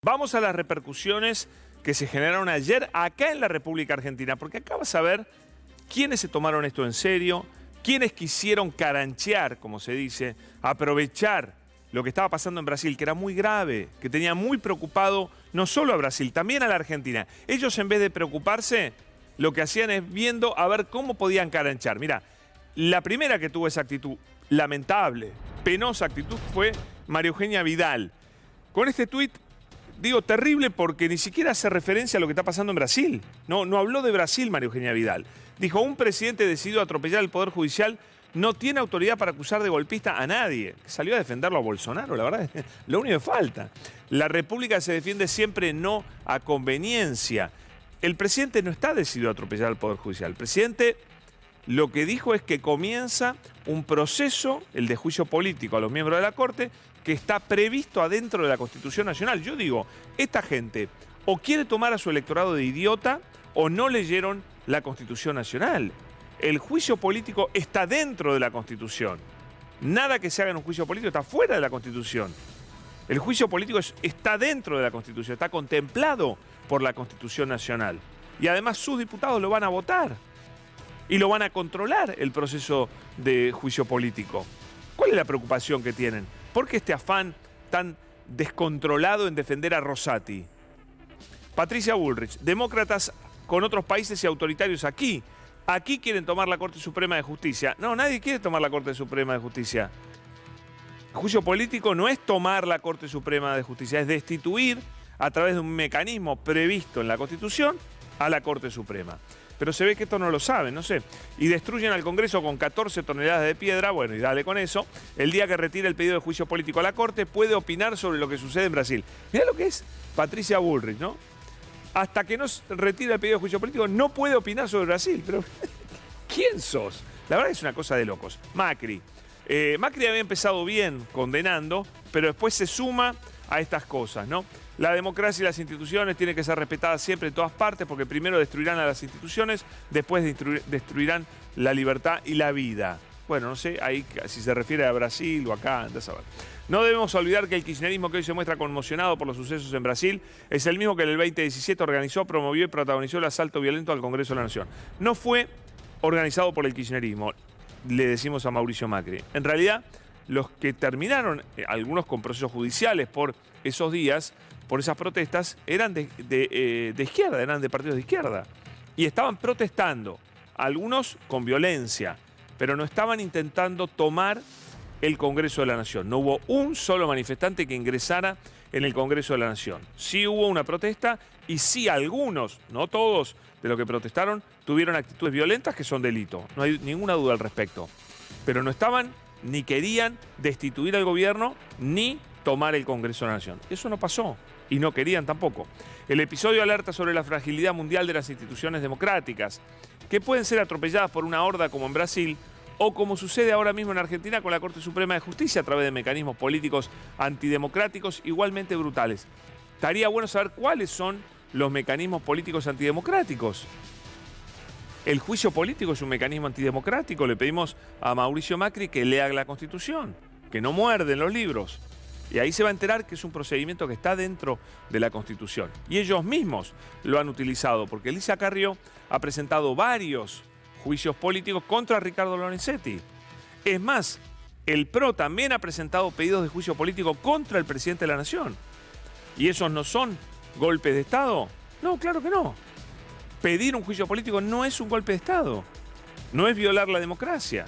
Vamos a las repercusiones que se generaron ayer acá en la República Argentina, porque acá vas a ver quiénes se tomaron esto en serio, quiénes quisieron caranchear, como se dice, aprovechar lo que estaba pasando en Brasil, que era muy grave, que tenía muy preocupado no solo a Brasil, también a la Argentina. Ellos, en vez de preocuparse, lo que hacían es viendo a ver cómo podían caranchear. Mirá, la primera que tuvo esa actitud lamentable, penosa actitud, fue María Eugenia Vidal. Con este tuit, digo terrible porque ni siquiera hace referencia a lo que está pasando en Brasil. No habló de Brasil María Eugenia Vidal. Dijo, un presidente decidido a atropellar el Poder Judicial no tiene autoridad para acusar de golpista a nadie. Salió a defenderlo a Bolsonaro, la verdad, es lo único que falta. La República se defiende siempre no a conveniencia. El presidente no está decidido a atropellar al Poder Judicial. El presidente lo que dijo es que comienza un proceso, el de juicio político a los miembros de la Corte, que está previsto adentro de la Constitución Nacional. Yo digo, esta gente o quiere tomar a su electorado de idiota o no leyeron la Constitución Nacional. El juicio político está dentro de la Constitución. Nada que se haga en un juicio político está fuera de la Constitución. El juicio político está dentro de la Constitución, está contemplado por la Constitución Nacional. Y además sus diputados lo van a votar y lo van a controlar el proceso de juicio político. ¿Cuál es la preocupación que tienen? ¿Por qué este afán tan descontrolado en defender a Rosati? Patricia Bullrich, demócratas con otros países y autoritarios aquí. Aquí quieren tomar la Corte Suprema de Justicia. No, nadie quiere tomar la Corte Suprema de Justicia. El juicio político no es tomar la Corte Suprema de Justicia, es destituir a través de un mecanismo previsto en la Constitución a la Corte Suprema. Pero se ve que esto no lo saben, no sé. Y destruyen al Congreso con 14 toneladas de piedra, bueno, y dale con eso. El día que retire el pedido de juicio político a la Corte, puede opinar sobre lo que sucede en Brasil. Mirá lo que es Patricia Bullrich, ¿no? Hasta que no retire el pedido de juicio político, no puede opinar sobre Brasil. Pero, ¿quién sos? La verdad es una cosa de locos. Macri. Macri había empezado bien condenando, pero después se suma a estas cosas, ¿no? La democracia y las instituciones tienen que ser respetadas siempre en todas partes, porque primero destruirán a las instituciones, después destruirán la libertad y la vida. Bueno, no sé, ahí si se refiere a Brasil o acá, andás a ver. No debemos olvidar que el kirchnerismo que hoy se muestra conmocionado por los sucesos en Brasil es el mismo que en el 2017 organizó, promovió y protagonizó el asalto violento al Congreso de la Nación. No fue organizado por el kirchnerismo, le decimos a Mauricio Macri. En realidad, los que terminaron, algunos con procesos judiciales por esos días, por esas protestas, eran de izquierda, eran de partidos de izquierda. Y estaban protestando, algunos con violencia, pero no estaban intentando tomar el Congreso de la Nación. No hubo un solo manifestante que ingresara en el Congreso de la Nación. Sí hubo una protesta y sí algunos, no todos, de los que protestaron, tuvieron actitudes violentas que son delito. No hay ninguna duda al respecto. Pero no estaban ni querían destituir al gobierno ni tomar el Congreso de la Nación. Eso no pasó y no querían tampoco. El episodio alerta sobre la fragilidad mundial de las instituciones democráticas, que pueden ser atropelladas por una horda como en Brasil o como sucede ahora mismo en Argentina con la Corte Suprema de Justicia a través de mecanismos políticos antidemocráticos igualmente brutales. Estaría bueno saber cuáles son los mecanismos políticos antidemocráticos. El juicio político es un mecanismo antidemocrático. Le pedimos a Mauricio Macri que lea la Constitución, que no muerde en los libros. Y ahí se va a enterar que es un procedimiento que está dentro de la Constitución. Y ellos mismos lo han utilizado, porque Elisa Carrió ha presentado varios juicios políticos contra Ricardo Lorenzetti. Es más, el PRO también ha presentado pedidos de juicio político contra el presidente de la Nación. ¿Y esos no son golpes de Estado? No, claro que no. Pedir un juicio político no es un golpe de Estado. No es violar la democracia.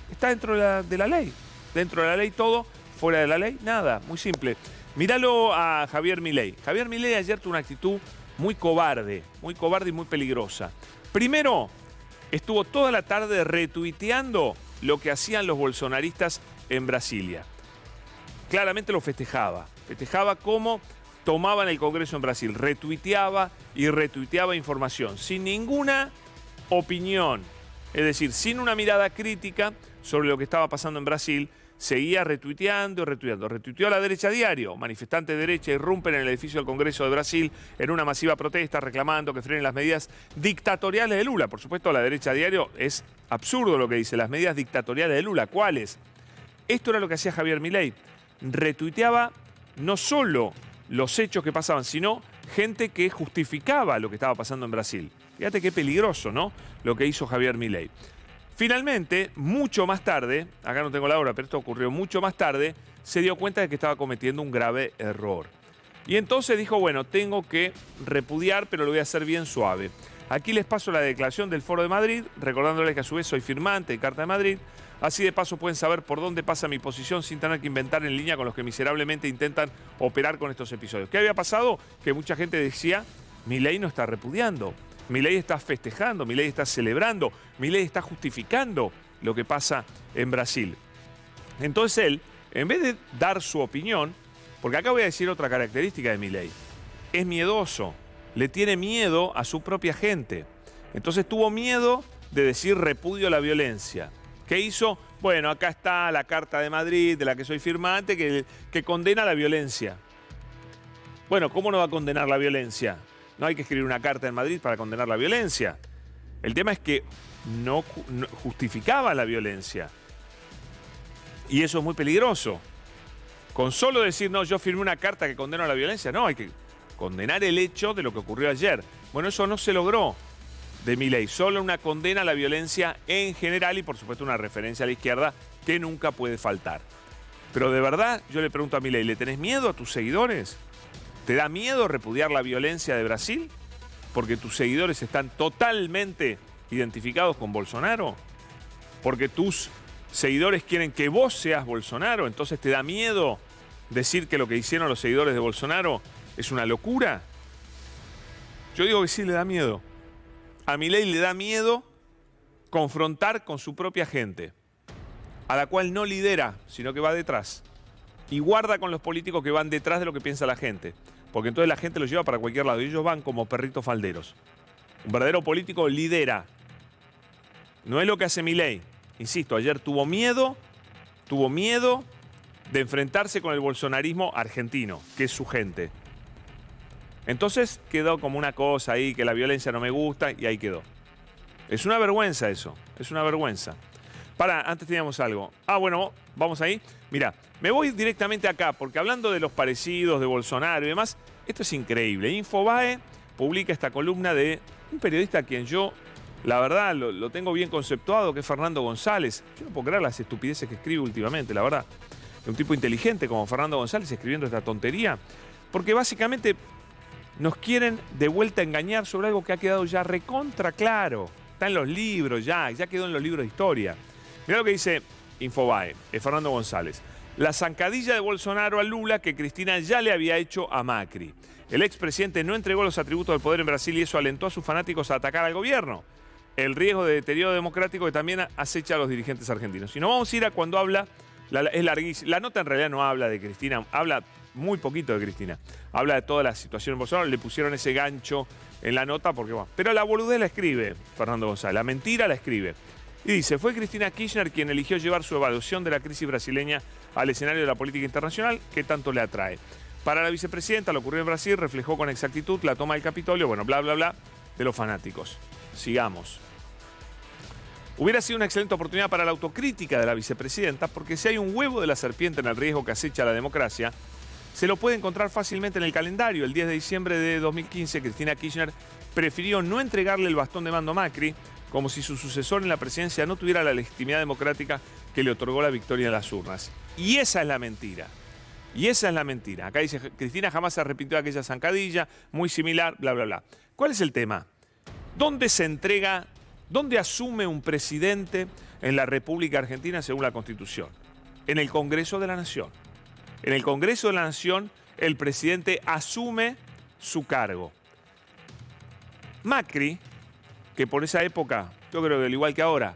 Está dentro de la ley. Dentro de la ley todo, fuera de la ley nada. Muy simple. Míralo a Javier Milei. Javier Milei ayer tuvo una actitud muy cobarde y muy peligrosa. Primero, estuvo toda la tarde retuiteando lo que hacían los bolsonaristas en Brasilia. Claramente lo festejaba. Festejaba cómo tomaban el Congreso en Brasil. Retuiteaba y retuiteaba información, sin ninguna opinión. Es decir, sin una mirada crítica sobre lo que estaba pasando en Brasil, seguía retuiteando y retuiteando. Retuiteó a La Derecha Diario. Manifestantes de derecha irrumpen en el edificio del Congreso de Brasil en una masiva protesta reclamando que frenen las medidas dictatoriales de Lula. Por supuesto, La Derecha Diario es absurdo lo que dice. Las medidas dictatoriales de Lula, ¿cuáles? Esto era lo que hacía Javier Milei. Retuiteaba no solo los hechos que pasaban, sino gente que justificaba lo que estaba pasando en Brasil. Fíjate qué peligroso, ¿no?, lo que hizo Javier Milei. Finalmente, mucho más tarde, acá no tengo la hora, pero esto ocurrió mucho más tarde, se dio cuenta de que estaba cometiendo un grave error. Y entonces dijo, bueno, tengo que repudiar, pero lo voy a hacer bien suave. Aquí les paso la declaración del Foro de Madrid, recordándoles que a su vez soy firmante de Carta de Madrid. Así de paso pueden saber por dónde pasa mi posición sin tener que inventar en línea con los que miserablemente intentan operar con estos episodios. ¿Qué había pasado? Que mucha gente decía, Milei no está repudiando, Milei está festejando, Milei está celebrando, Milei está justificando lo que pasa en Brasil. Entonces él, en vez de dar su opinión, porque acá voy a decir otra característica de Milei, es miedoso, le tiene miedo a su propia gente. Entonces tuvo miedo de decir repudio a la violencia. ¿Qué hizo? Bueno, acá está la Carta de Madrid, de la que soy firmante, que condena la violencia. Bueno, ¿cómo no va a condenar la violencia? No hay que escribir una carta en Madrid para condenar la violencia. El tema es que no justificaba la violencia. Y eso es muy peligroso. Con solo decir, no, yo firmé una carta que condena la violencia, no, hay que condenar el hecho de lo que ocurrió ayer. Bueno, eso no se logró de Milei, solo una condena a la violencia en general y por supuesto una referencia a la izquierda que nunca puede faltar. Pero de verdad, yo le pregunto a Milei, ¿le tenés miedo a tus seguidores? ¿Te da miedo repudiar la violencia de Brasil? Porque tus seguidores están totalmente identificados con Bolsonaro. Porque tus seguidores quieren que vos seas Bolsonaro. Entonces te da miedo decir que lo que hicieron los seguidores de Bolsonaro es una locura. Yo digo que sí le da miedo. A Milei le da miedo confrontar con su propia gente, a la cual no lidera, sino que va detrás. Y guarda con los políticos que van detrás de lo que piensa la gente, porque entonces la gente los lleva para cualquier lado y ellos van como perritos falderos. Un verdadero político lidera. No es lo que hace Milei. Insisto, ayer tuvo miedo de enfrentarse con el bolsonarismo argentino, que es su gente. Entonces quedó como una cosa ahí, que la violencia no me gusta, y ahí quedó. Es una vergüenza eso, es una vergüenza. Antes teníamos algo. Bueno, vamos ahí. Mira, me voy directamente acá, porque hablando de los parecidos de Bolsonaro y demás, esto es increíble. Infobae publica esta columna de un periodista a quien yo, la verdad, lo tengo bien conceptuado, que es Fernando González. Yo no puedo creer las estupideces que escribe últimamente, la verdad. Un tipo inteligente como Fernando González escribiendo esta tontería, porque básicamente nos quieren de vuelta a engañar sobre algo que ha quedado ya recontra claro. Está en los libros ya quedó en los libros de historia. Mirá lo que dice Infobae, Fernando González. La zancadilla de Bolsonaro a Lula que Cristina ya le había hecho a Macri. El expresidente no entregó los atributos del poder en Brasil y eso alentó a sus fanáticos a atacar al gobierno. El riesgo de deterioro democrático que también acecha a los dirigentes argentinos. Si nos vamos a ir a cuando habla, es larguísima. La nota en realidad no habla de Cristina, habla muy poquito de Cristina. Habla de toda la situación en Bolsonaro, le pusieron ese gancho en la nota porque bueno. Pero la boludez la escribe Fernando González, la mentira la escribe. Y dice, fue Cristina Kirchner quien eligió llevar su evaluación de la crisis brasileña al escenario de la política internacional que tanto le atrae. Para la vicepresidenta, lo ocurrido en Brasil reflejó con exactitud la toma del Capitolio, bueno, bla, bla, bla, de los fanáticos. Sigamos. Hubiera sido una excelente oportunidad para la autocrítica de la vicepresidenta, porque si hay un huevo de la serpiente en el riesgo que acecha a la democracia, se lo puede encontrar fácilmente en el calendario. El 10 de diciembre de 2015, Cristina Kirchner prefirió no entregarle el bastón de mando a Macri, como si su sucesor en la presidencia no tuviera la legitimidad democrática que le otorgó la victoria en las urnas. Y esa es la mentira. Y esa es la mentira. Acá dice, Cristina jamás se arrepintió de aquella zancadilla, muy similar, bla, bla, bla. ¿Cuál es el tema? ¿Dónde se entrega, dónde asume un presidente en la República Argentina según la Constitución? En el Congreso de la Nación. En el Congreso de la Nación, el presidente asume su cargo. Macri, que por esa época, yo creo que al igual que ahora,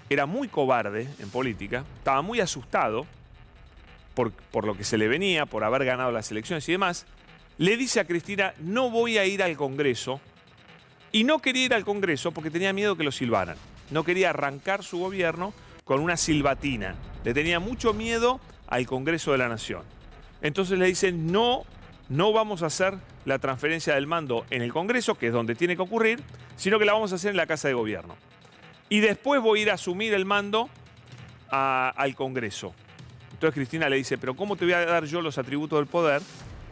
era muy cobarde en política, estaba muy asustado por lo que se le venía, por haber ganado las elecciones y demás, le dice a Cristina, no voy a ir al Congreso, y no quería ir al Congreso porque tenía miedo que lo silbaran. No quería arrancar su gobierno con una silbatina. Le tenía mucho miedo al Congreso de la Nación. Entonces le dicen, no vamos a hacer la transferencia del mando en el Congreso, que es donde tiene que ocurrir, sino que la vamos a hacer en la Casa de Gobierno. Y después voy a ir a asumir el mando al Congreso. Entonces Cristina le dice, pero ¿cómo te voy a dar yo los atributos del poder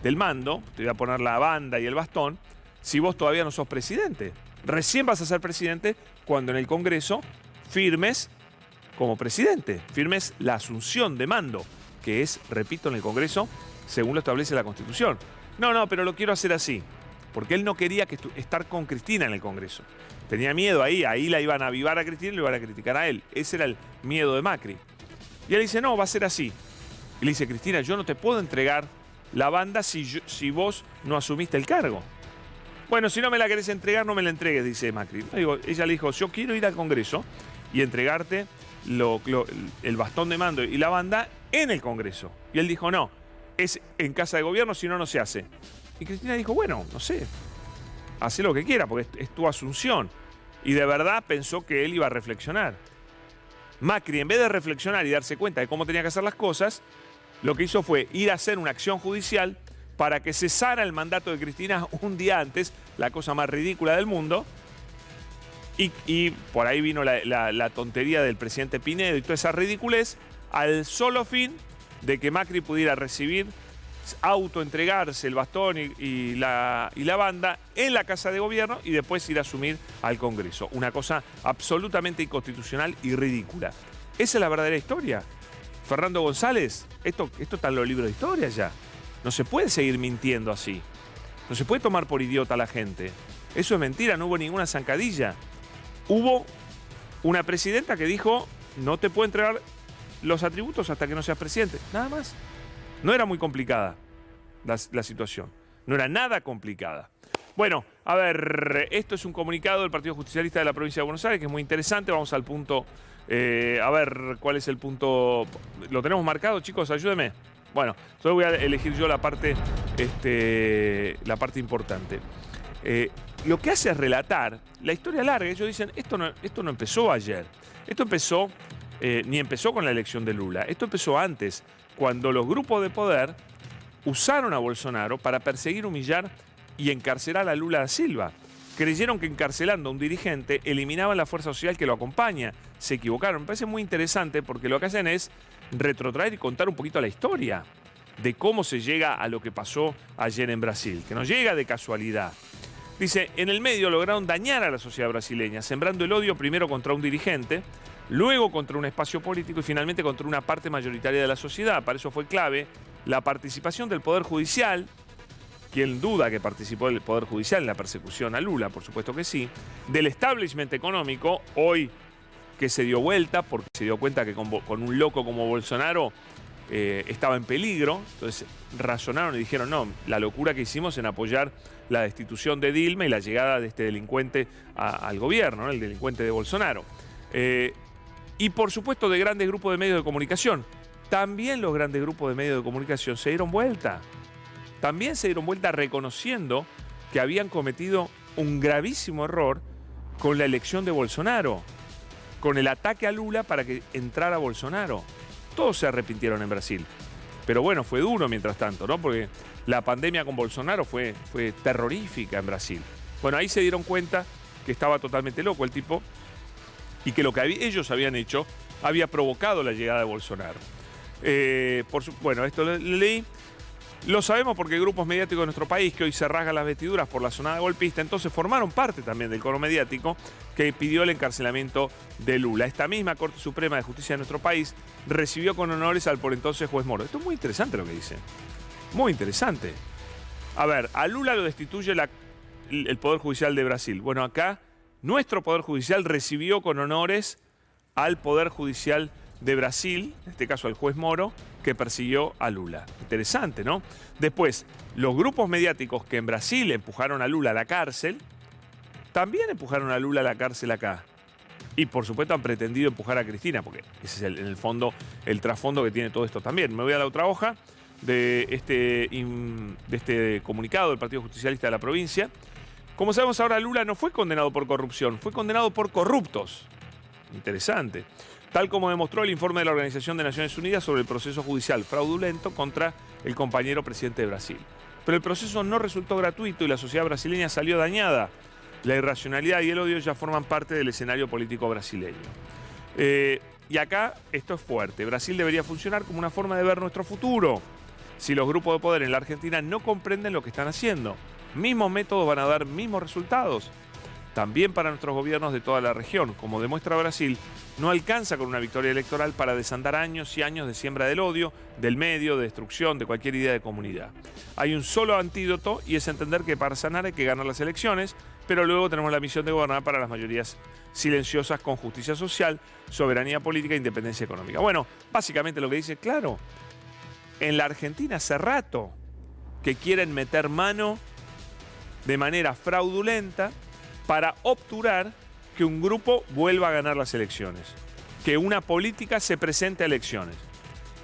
del mando, te voy a poner la banda y el bastón, si vos todavía no sos presidente. Recién vas a ser presidente cuando en el Congreso firmes como presidente, firmes la asunción de mando, que es, repito, en el Congreso, según lo establece la Constitución. No, pero lo quiero hacer así, porque él no quería estar con Cristina en el Congreso. Tenía miedo ahí la iban a avivar a Cristina y lo iban a criticar a él. Ese era el miedo de Macri. Y él dice, no, va a ser así. Y le dice, Cristina, yo no te puedo entregar la banda si vos no asumiste el cargo. Bueno, si no me la querés entregar, no me la entregues, dice Macri. Ella le dijo, yo quiero ir al Congreso y entregarte el bastón de mando y la banda en el Congreso. Y él dijo, no, es en Casa de Gobierno, si no, no se hace. Y Cristina dijo, bueno, no sé, hace lo que quiera, porque es tu asunción. Y de verdad pensó que él iba a reflexionar. Macri, en vez de reflexionar y darse cuenta de cómo tenía que hacer las cosas, lo que hizo fue ir a hacer una acción judicial para que cesara el mandato de Cristina un día antes, la cosa más ridícula del mundo. Y por ahí vino la tontería del presidente Pinedo y toda esa ridiculez, al solo fin de que Macri pudiera recibir, autoentregarse el bastón y la banda en la Casa de Gobierno y después ir a asumir al Congreso. Una cosa absolutamente inconstitucional y ridícula. Esa es la verdadera historia. Fernando González, esto está en los libros de historia ya. No se puede seguir mintiendo así. No se puede tomar por idiota a la gente. Eso es mentira, no hubo ninguna zancadilla. Hubo una presidenta que dijo, no te puedo entregar los atributos hasta que no seas presidente. Nada más. No era muy complicada la situación. No era nada complicada. Bueno, a ver, esto es un comunicado del Partido Justicialista de la Provincia de Buenos Aires que es muy interesante. Vamos al punto, a ver cuál es el punto. ¿Lo tenemos marcado, chicos? Ayúdenme. Bueno, entonces voy a elegir yo la parte importante. Lo que hace es relatar la historia larga. Ellos dicen, esto no empezó ayer. Esto empezó, ni empezó con la elección de Lula. Esto empezó antes, cuando los grupos de poder usaron a Bolsonaro para perseguir, humillar y encarcelar a Lula da Silva. Creyeron que encarcelando a un dirigente eliminaban la fuerza social que lo acompaña. Se equivocaron. Me parece muy interesante porque lo que hacen es retrotraer y contar un poquito la historia de cómo se llega a lo que pasó ayer en Brasil, que no llega de casualidad. Dice, en el medio lograron dañar a la sociedad brasileña, sembrando el odio primero contra un dirigente, luego contra un espacio político y finalmente contra una parte mayoritaria de la sociedad. Para eso fue clave la participación del Poder Judicial. ¿Quién duda que participó el Poder Judicial en la persecución a Lula? Por supuesto que sí. Del establishment económico, hoy que se dio vuelta porque se dio cuenta que con un loco como Bolsonaro estaba en peligro. Entonces razonaron y dijeron, no, la locura que hicimos en apoyar la destitución de Dilma y la llegada de este delincuente al gobierno, ¿no? El delincuente de Bolsonaro. Y por supuesto de grandes grupos de medios de comunicación. También los grandes grupos de medios de comunicación se dieron vuelta. También se dieron vuelta reconociendo que habían cometido un gravísimo error con la elección de Bolsonaro, con el ataque a Lula para que entrara Bolsonaro. Todos se arrepintieron en Brasil. Pero bueno, fue duro mientras tanto, ¿no? Porque la pandemia con Bolsonaro fue terrorífica en Brasil. Bueno, ahí se dieron cuenta que estaba totalmente loco el tipo y que lo que ellos habían hecho había provocado la llegada de Bolsonaro. Bueno, esto lo leí. Lo sabemos porque grupos mediáticos de nuestro país que hoy se rasgan las vestiduras por la sonada golpista, entonces formaron parte también del coro mediático que pidió el encarcelamiento de Lula. Esta misma Corte Suprema de Justicia de nuestro país recibió con honores al por entonces juez Moro. Esto es muy interesante lo que dice. Muy interesante. A ver, a Lula lo destituye el Poder Judicial de Brasil. Bueno, acá nuestro Poder Judicial recibió con honores al Poder Judicial de Brasil, en este caso al juez Moro, que persiguió a Lula. Interesante, ¿no? Después, los grupos mediáticos que en Brasil empujaron a Lula a la cárcel, también empujaron a Lula a la cárcel acá. Y por supuesto han pretendido empujar a Cristina, porque ese es en el fondo, el trasfondo que tiene todo esto también. Me voy a la otra hoja de este comunicado del Partido Justicialista de la provincia. Como sabemos ahora, Lula no fue condenado por corrupción, fue condenado por corruptos. Interesante. Tal como demostró el informe de la Organización de Naciones Unidas sobre el proceso judicial fraudulento contra el compañero presidente de Brasil. Pero el proceso no resultó gratuito y la sociedad brasileña salió dañada. La irracionalidad y el odio ya forman parte del escenario político brasileño. Y acá esto es fuerte. Brasil debería funcionar como una forma de ver nuestro futuro. si los grupos de poder en la Argentina no comprenden lo que están haciendo. Mismos métodos van a dar mismos resultados. También para nuestros gobiernos de toda la región. Como demuestra Brasil, no alcanza con una victoria electoral para desandar años y años de siembra del odio, del medio, de destrucción, de cualquier idea de comunidad. Hay un solo antídoto y es entender que para sanar hay que ganar las elecciones, pero luego tenemos la misión de gobernar para las mayorías silenciosas con justicia social, soberanía política e independencia económica. Bueno, básicamente lo que dice, claro, en la Argentina hace rato que quieren meter mano de manera fraudulenta para obturar que un grupo vuelva a ganar las elecciones, que una política se presente a elecciones.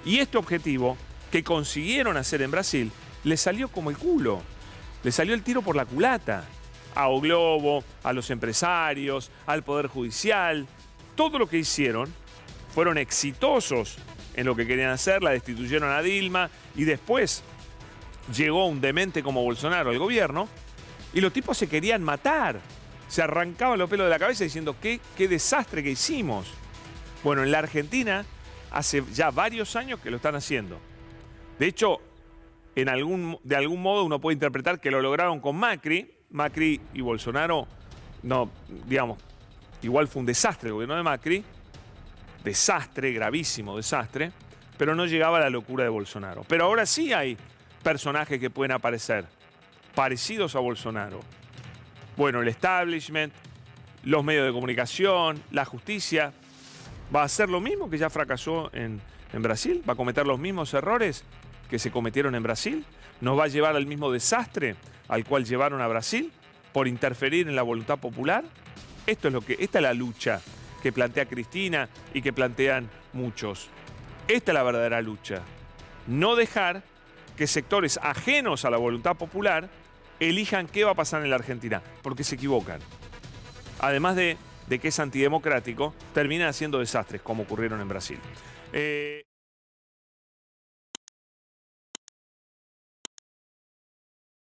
Y este objetivo que consiguieron hacer en Brasil les salió como el culo, les salió el tiro por la culata. A O Globo, a los empresarios, al Poder Judicial, todo lo que hicieron fueron exitosos en lo que querían hacer, la destituyeron a Dilma y después llegó un demente como Bolsonaro al gobierno y los tipos se querían matar. Se arrancaban los pelos de la cabeza diciendo qué desastre que hicimos. Bueno, en la Argentina hace ya varios años que lo están haciendo. De hecho, de algún modo uno puede interpretar que lo lograron con Macri. Macri y Bolsonaro, no, digamos, igual fue un desastre el gobierno de Macri. Desastre, gravísimo desastre, pero no llegaba a la locura de Bolsonaro. Pero ahora sí hay personajes que pueden aparecer parecidos a Bolsonaro. Bueno, el establishment, los medios de comunicación, la justicia, ¿va a hacer lo mismo que ya fracasó en Brasil? ¿Va a cometer los mismos errores que se cometieron en Brasil? ¿Nos va a llevar al mismo desastre al cual llevaron a Brasil por interferir en la voluntad popular? Esta es la lucha que plantea Cristina y que plantean muchos. Esta es la verdadera lucha. No dejar que sectores ajenos a la voluntad popular elijan qué va a pasar en la Argentina, porque se equivocan. Además de que es antidemocrático, terminan haciendo desastres como ocurrieron en Brasil.